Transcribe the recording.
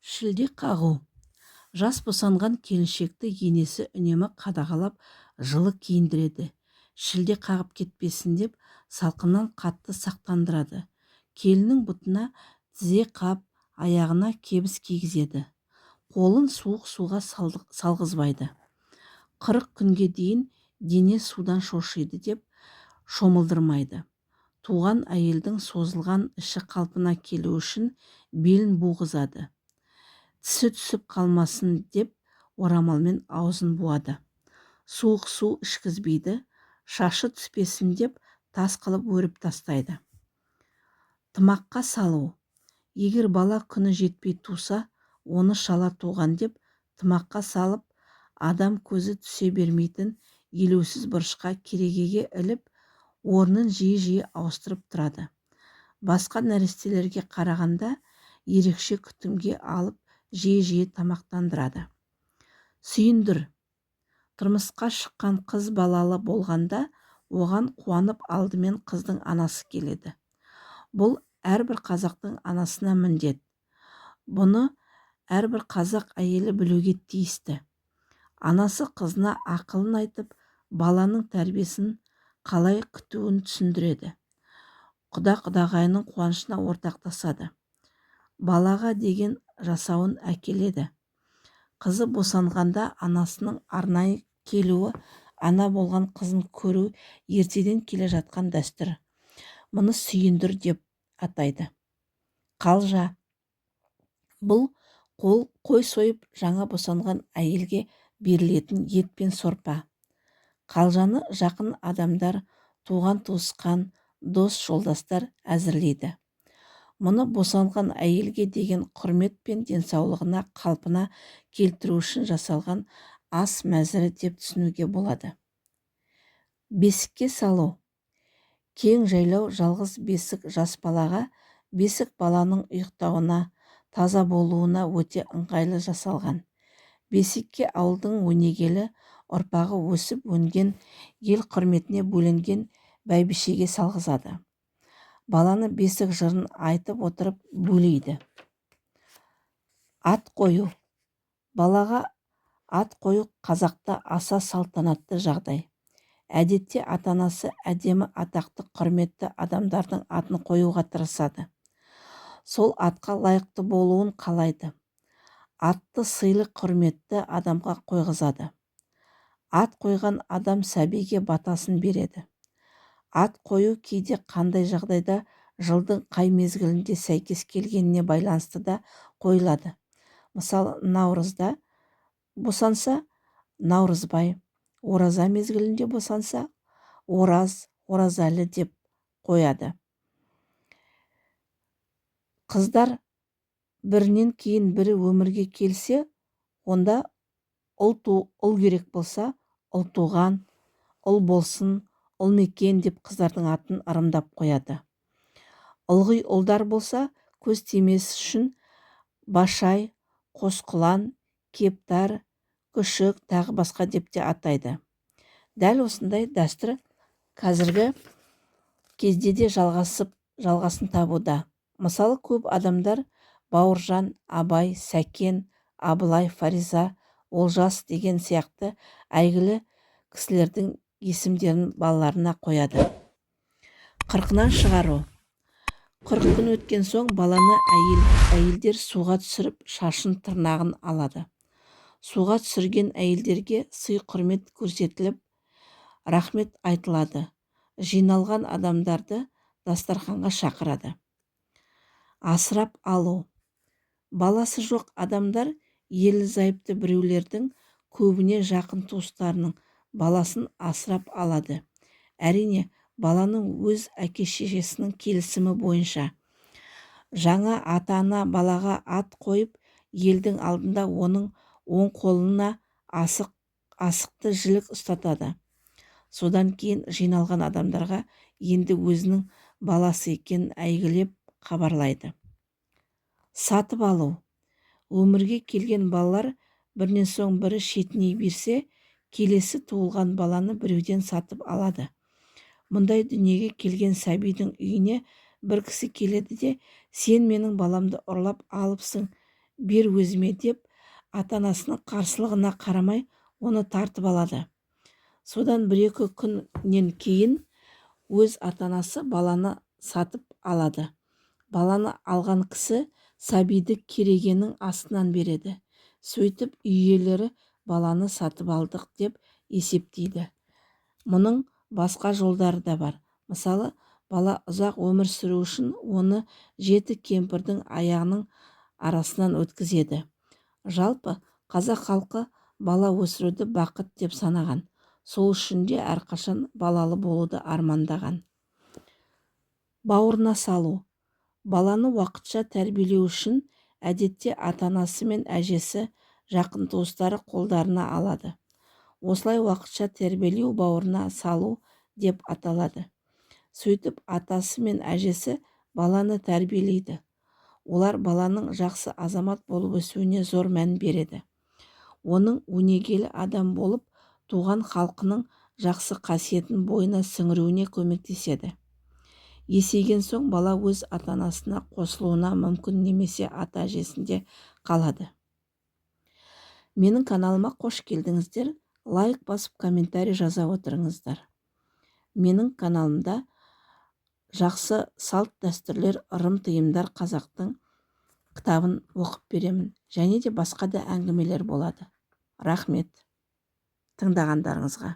Шілде қағу. Жас босанған келіншекті енесі үнемі қадағалап жылы киіндіреді. Шілде қағып кетпесін деп салқыннан қатты сақтандырады. Келіннің бұтына тізе қап, аяғына кебіс кигізеді. Қолын суық суға салғызбайды. 40 күнге дейін дене судан шошиды деп шомылдырмайды. Туған әйелдің созылған іші қалпына келу үшін белін буғызады. Тісі түсіп қалмасын деп орамалмен аузын буады. Суық су ішкізбейді, шашы түспесін деп тас қылып өріп тастайды. Тымаққа салу. Егер бала күні жетпей туса, оны шала туған деп тымаққа салып, адам көзі түсе бермейтін елеусіз бұрышқа керегеге іліп, орнын жиі-жиі ауыстырып тұрады. Басқа нәрестелерге қарағанда ерекше күтімге алып, жиі-жиі тамақтандырады. Сүйіндір. Тұрмысқа шыққан қыз балалы болғанда, оған қуанып алдымен қыздың анасы келеді. Бұл әрбір қазақтың анасына міндет. Бұны әрбір қазақ әйелі білуге тиісті. Анасы қызына ақылын айтып, баланың тәрбиесін қалай күтуін түсіндіреді. Құда-құдағайының қуанышына ортақтасады. Балаға деген жасауын әкеледі. Қызы босанғанда анасының арнайы келуі ана болған қызын көру ертеден келе жатқан дәстүр. Мұны сүйіндір деп атайды. Қалжа. Бұл қой сойып жаңа босанған әйелге берілетін ет пен сорпа. Қалжаны жақын адамдар, туған туысқан, дос жолдастар әзірлейді. Мұны босанған әйелге деген құрмет пен денсаулығына қалпына келтіру үшін жасалған ас мәзірі деп түсінуге болады. Бесікке салу. Кең жайлау жалғыз бесік жас балаға, бесік баланың ұйықтауына, таза болуына өте ыңғайлы жасалған. Бесікке ауылдың өнегелі ұрпағы өсіп өнген, ел құрметіне бөленген бәйбішеге салғызады. Баланы бесік жырын айтып отырып бөлейді. Ат қою. Балаға ат қою қазақта аса салтанатты жағдай. Әдетте ата-анасы әдемі, атақты, құрметті адамдардың атын қоюға тырысады. Сол атқа лайықты болуын қалайды. Атты сыйлы, құрметті адамға қойғызады. Ат қойған адам сәбиге батасын береді. Ат қою кейде қандай жағдайда жылдың қай мезгілінде сәйкес келгеніне байланысты да қойылады. Мысалы, наурызда босанса, наурызбай, ораза мезгілінде босанса, ораз, оразәлі деп қояды. Қыздар бірінен кейін бірі өмірге келсе, онда ұл керек болса, ұл туған, ұл болсын, ұл мекен деп қыздардың атын ырымдап қояды. Ылғи ұлдар болса, көз тимес үшін башай, қосқұлан, кептар, күшік, тағы басқа деп те атайды. Дәл осындай дәстүр қазіргі кезде де жалғасын табуда. Мысалы, көп адамдар Бауыржан, Абай, Сәкен, Абылай, Фариза, Олжас деген сияқты әйгілі кісілердің есімдерін балаларына қояды. Қырқынан шығару. 40 күн өткен соң баланы әйелдер суға түсіріп, шашын тырнағын алады. Суға түсірген әйелдерге сый құрмет көрсетіліп, рахмет айтылады. Жиналған адамдарды дастарханға шақырады. Асырап алу. Баласы жоқ адамдар ерлі зайыпты біреулердің, көбіне жақын туыстарының баласын асырап алады. Әрине, баланың өз әке-шешесінің келісімі бойынша. Жаңа ата-ана балаға ат қойып, елдің алдында оның оң қолына асықты жілік ұстатады. Содан кейін жиналған адамдарға енді өзінің баласы екенін әйгілеп хабарлайды. Сатып алу. Өмірге келген балалар бірінен соң бірі шетіней берсе, келесі туылған баланы біреуден сатып алады. Мұндай дүниеге келген сәбидің үйіне бір кісі келеді де, сен менің баламды ұрлап алыпсың, бер өзіме деп ата-анасының қарсылығына қарамай оны тартып алады. Содан 1-2 күннен кейін өз ата-анасы баланы сатып алады. Баланы алған кісі сәбиді керегенің астынан береді. Сөйтіп үй иелері баланы сатып алдық деп есептейді. Мұның басқа жолдары да бар. Мысалы, бала ұзақ өмір сүру үшін оны 7 кемпірдің аяғының арасынан өткізеді. Жалпы қазақ халқы бала өсіруді бақыт деп санаған. Сол үшін де әрқашан балалы болуды армандаған. Бауырына салу. Баланы уақытша тәрбиелеу үшін әдетте ата-анасы мен әжесі, жақын туыстары қолдарына алады. Осылай уақытша тәрбиелеу бауырына салу деп аталады. Сөйтіп атасы мен әжесі баланы тәрбиелейді. Олар баланың жақсы азамат болып өсуіне зор мән береді. Оның өнегелі адам болып туған халқының жақсы қасиетін бойына сіңіруіне көмектеседі. Есейген соң бала өз ата-анасына қосылуына мүмкін немесе ата-әжесінде қалады. Менің каналыма қош келдіңіздер. Лайк басып, комментарий жаза отырыңыздар. Менің каналымда жақсы салт дәстүрлер, ырым-тыйымдар қазақтың кітабын оқып беремін. Және де басқа да әңгімелер болады. Рахмет тыңдағандарыңызға.